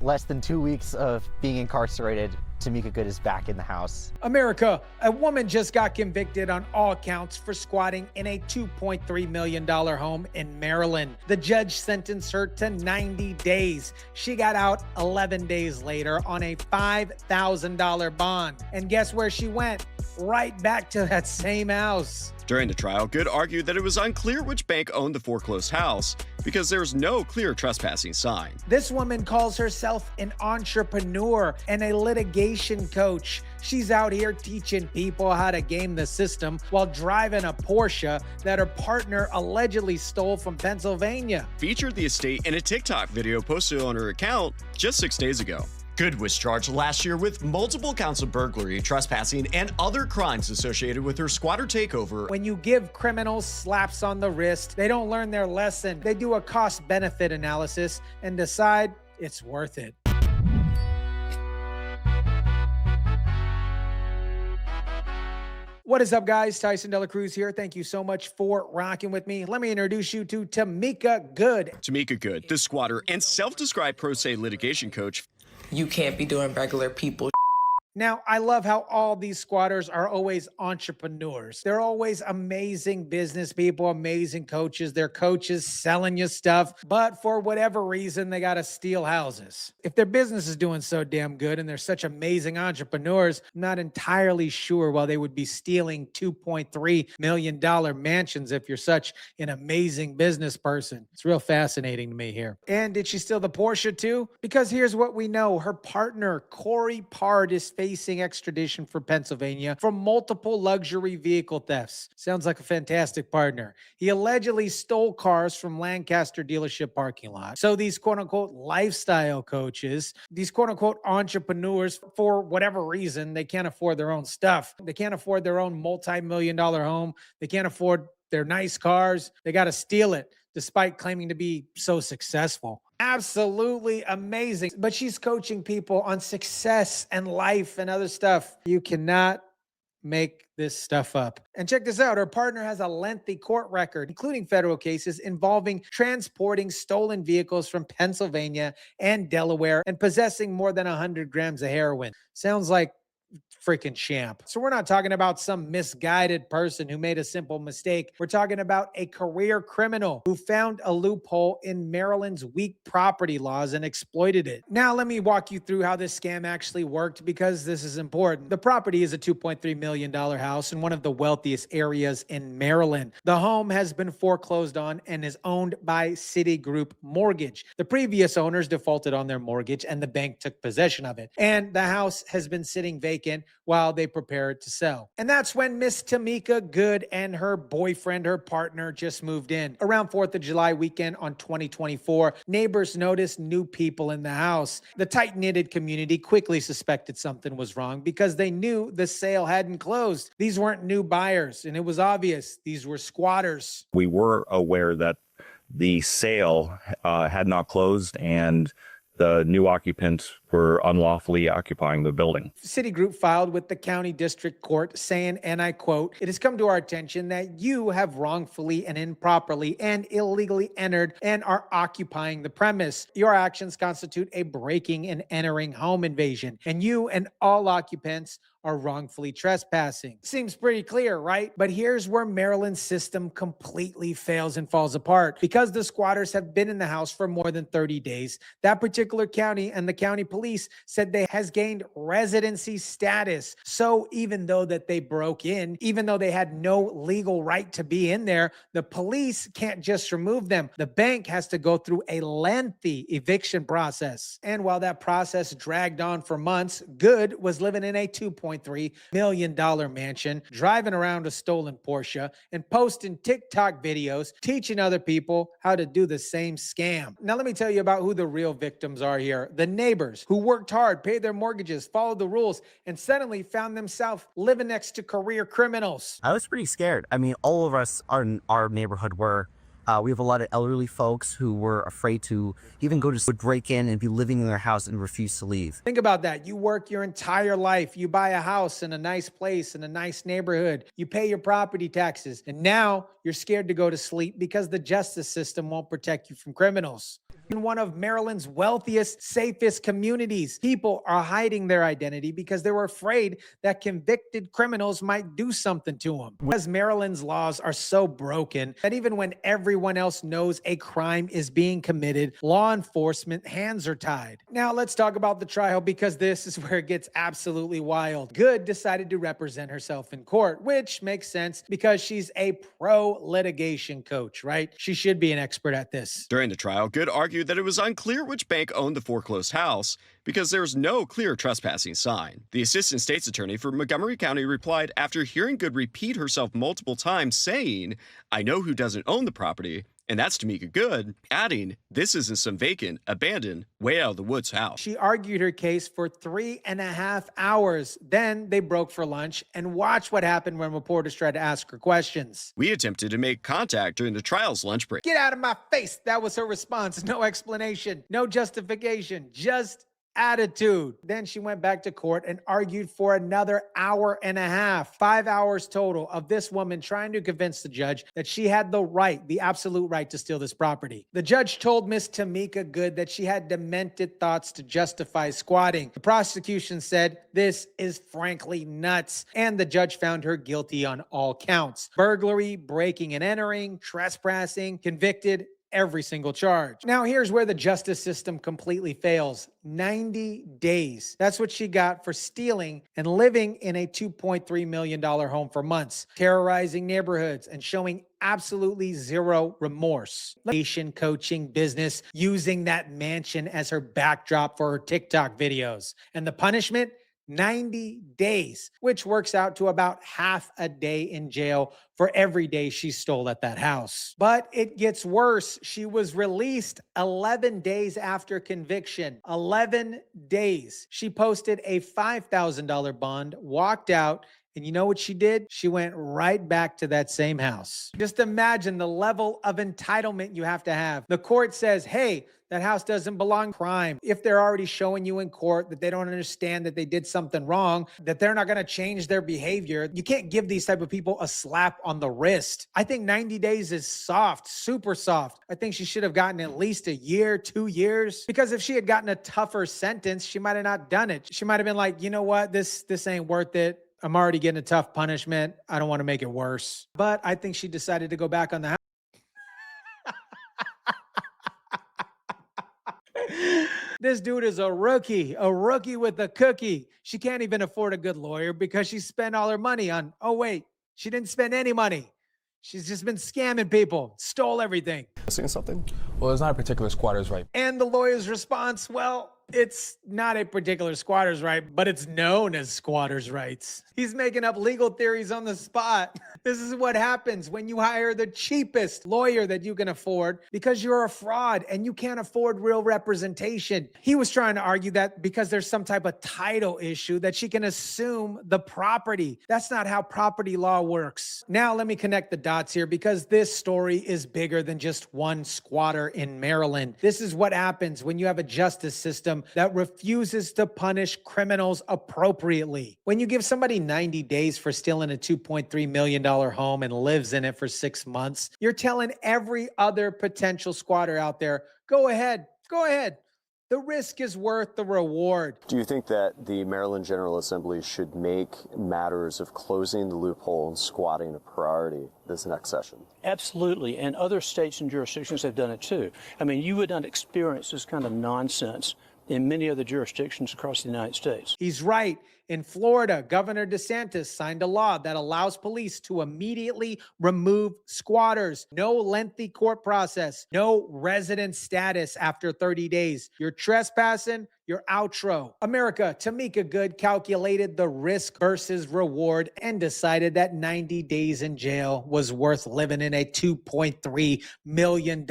less than 2 weeks of being incarcerated, Tamika Good is back in the house. America, a woman just got convicted on all counts for squatting in a $2.3 million home in Maryland. The judge sentenced her to 90 days. She got out 11 days later on a $5,000 bond. And guess where she went? Right back to that same house. During the trial, Good argued that it was unclear which bank owned the foreclosed house because there's no clear trespassing sign. This woman calls herself an entrepreneur and a litigation coach. She's out here teaching people how to game the system while driving a Porsche that her partner allegedly stole from Pennsylvania. Featured the estate in a TikTok video posted on her account just 6 days ago. Good was charged last year with multiple counts of burglary, trespassing, and other crimes associated with her squatter takeover. When you give criminals slaps on the wrist, they don't learn their lesson. They do a cost-benefit analysis and decide it's worth it. What is up, guys? Tyson DeLaCruz here. Thank you so much for rocking with me. Let me introduce you to Tamika Good. Tamika Good, the squatter and self-described pro se litigation coach. You can't be doing regular people. Now, I love how all these squatters are always entrepreneurs. They're always amazing business people, amazing coaches. They're coaches selling you stuff, but for whatever reason, they got to steal houses. If their business is doing so damn good and they're such amazing entrepreneurs, I'm not entirely sure why they would be stealing $2.3 million mansions if you're such an amazing business person. It's real fascinating to me here. And did she steal the Porsche too? Because here's what we know. Her partner, Corey Pard, is facing extradition for Pennsylvania for multiple luxury vehicle thefts. Sounds like a fantastic partner. He allegedly stole cars from Lancaster dealership parking lot. So these quote-unquote lifestyle coaches, these quote-unquote entrepreneurs, for whatever reason, they can't afford their own stuff. They can't afford their own multi-million-dollar home. They can't afford their nice cars. They got to steal it, despite claiming to be so successful. Absolutely amazing. But she's coaching people on success and life and other stuff. You cannot make this stuff up. And check this out. Her partner has a lengthy court record, including federal cases involving transporting stolen vehicles from Pennsylvania and Delaware and possessing more than 100 grams of heroin. Sounds like freaking champ. So we're not talking about some misguided person who made a simple mistake. We're talking about a career criminal who found a loophole in Maryland's weak property laws and exploited it. Now let me walk you through how this scam actually worked, because this is important. The property is a $2.3 million house in one of the wealthiest areas in Maryland. The home has been foreclosed on and is owned by Citigroup Mortgage. The previous owners defaulted on their mortgage and the bank took possession of it. And the house has been sitting vacant while they prepared to sell. And that's when Miss Tamika Good and her boyfriend, her partner, just moved in. Around 4th of July weekend on 2024, neighbors noticed new people in the house. The tight-knitted community quickly suspected something was wrong because they knew the sale hadn't closed. These weren't new buyers, and it was obvious these were squatters. We were aware that the sale had not closed and the new occupants were unlawfully occupying the building. Citigroup filed with the county district court saying, and I quote, "It has come to our attention that you have wrongfully and improperly and illegally entered and are occupying the premise. Your actions constitute a breaking and entering home invasion, and you and all occupants are wrongfully trespassing." Seems pretty clear, right? But here's where Maryland's system completely fails and falls apart. Because the squatters have been in the house for more than 30 days, that particular county and the county police said they has gained residency status. So even though that they broke in, even though they had no legal right to be in there, the police can't just remove them. The bank has to go through a lengthy eviction process. And while that process dragged on for months, Good was living in a $2.3 million mansion, driving around a stolen Porsche, and posting TikTok videos teaching other people how to do the same scam. Now, let me tell you about who the real victims are here. The neighbors who worked hard, paid their mortgages, followed the rules, and suddenly found themselves living next to career criminals. I was pretty scared. I mean, all of us in our neighborhood were. We have a lot of elderly folks who were afraid to even go to break in and be living in their house and refuse to leave. Think about that. You work your entire life. You buy a house in a nice place, in a nice neighborhood. You pay your property taxes. And now you're scared to go to sleep because the justice system won't protect you from criminals. In one of Maryland's wealthiest, safest communities, people are hiding their identity because they were afraid that convicted criminals might do something to them. Because Maryland's laws are so broken that even when everyone else knows a crime is being committed, law enforcement hands are tied. Now let's talk about the trial, because this is where it gets absolutely wild. Good decided to represent herself in court, which makes sense because she's a pro litigation coach, right? She should be an expert at this. During the trial, Good argued that it was unclear which bank owned the foreclosed house because there was no clear trespassing sign. The assistant state's attorney for Montgomery County replied after hearing Good repeat herself multiple times, saying, "I know who doesn't own the property, and that's Tamika Good," adding, "This isn't some vacant, abandoned, way out of the woods house." She argued her case for 3.5 hours. Then they broke for lunch, and watch what happened when reporters tried to ask her questions. "We attempted to make contact during the trial's lunch break." "Get out of my face." That was her response. No explanation, no justification, just attitude. Then she went back to court and argued for another 1.5 hours, 5 hours total of this woman trying to convince the judge that she had the right, the absolute right to steal this property. The judge told Miss Tamika Good that she had demented thoughts to justify squatting. The prosecution said this is frankly nuts, and the judge found her guilty on all counts: burglary, breaking and entering, trespassing, convicted every single charge. Now, here's where the justice system completely fails. 90 days. That's what she got for stealing and living in a $2.3 million home for months, terrorizing neighborhoods and showing absolutely zero remorse. Litigation, coaching, business, using that mansion as her backdrop for her TikTok videos. And the punishment? 90 days, which works out to about half a day in jail for every day she stole at that house. But it gets worse. She was released 11 days after conviction. 11 days. She posted a $5,000 bond, walked out, and you know what she did? She went right back to that same house. Just imagine the level of entitlement you have to have. The court says, hey, that house doesn't belong. Crime. If they're already showing you in court that they don't understand that they did something wrong, that they're not going to change their behavior, you can't give these type of people a slap on the wrist. I think 90 days is soft, super soft. I think she should have gotten at least a year, 2 years, because if she had gotten a tougher sentence, she might have not done it. She might have been like, you know what, this ain't worth it. I'm already getting a tough punishment. I don't want to make it worse. But I think she decided to go back on the house. This dude is a rookie with a cookie. She can't even afford a good lawyer because she spent all her money on, oh wait, she didn't spend any money. She's just been scamming people, stole everything. Seeing something? Well, it's not a particular squatter's right. And the lawyer's response, well, it's not a particular squatter's right, but it's known as squatter's rights. He's making up legal theories on the spot. This is what happens when you hire the cheapest lawyer that you can afford because you're a fraud and you can't afford real representation. He was trying to argue that because there's some type of title issue that she can assume the property. That's not how property law works. Now let me connect the dots here because this story is bigger than just one squatter in Maryland. This is what happens when you have a justice system that refuses to punish criminals appropriately. When you give somebody 90 days for stealing a $2.3 million home and lives in it for 6 months, you're telling every other potential squatter out there, go ahead. The risk is worth the reward. Do you think that the Maryland General Assembly should make matters of closing the loophole and squatting a priority this next session? Absolutely, and other states and jurisdictions have done it too. I mean, you would not experience this kind of nonsense in many other jurisdictions across the United States. He's right. In Florida, Governor DeSantis signed a law that allows police to immediately remove squatters. No lengthy court process, no resident status after 30 days. You're trespassing, you're outro. America, Tamika Good calculated the risk versus reward and decided that 90 days in jail was worth living in a $2.3 million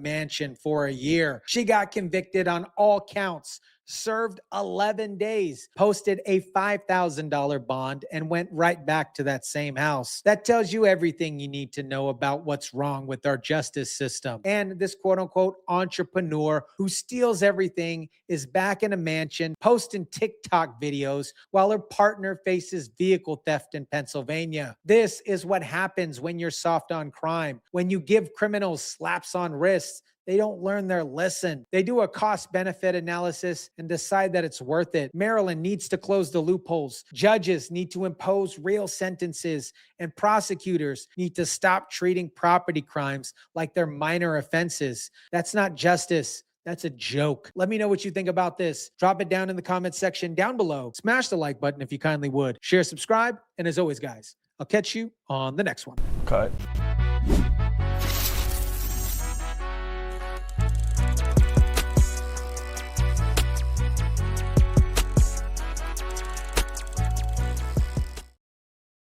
mansion for a year. She got convicted on all counts, served 11 days, posted a $5,000 bond, and went right back to that same house. That tells you everything you need to know about what's wrong with our justice system. And this quote-unquote entrepreneur who steals everything is back in a mansion, posting TikTok videos while her partner faces vehicle theft in Pennsylvania. This is what happens when you're soft on crime, when you give criminals slaps on wrists They don't learn their lesson. They do a cost-benefit analysis and decide that it's worth it. Maryland needs to close the loopholes. Judges need to impose real sentences, and prosecutors need to stop treating property crimes like they're minor offenses. That's not justice. That's a joke. Let me know what you think about this. Drop it down in the comments section down below. Smash the like button if you kindly would. Share, subscribe, and as always, guys, I'll catch you on the next one. Cut.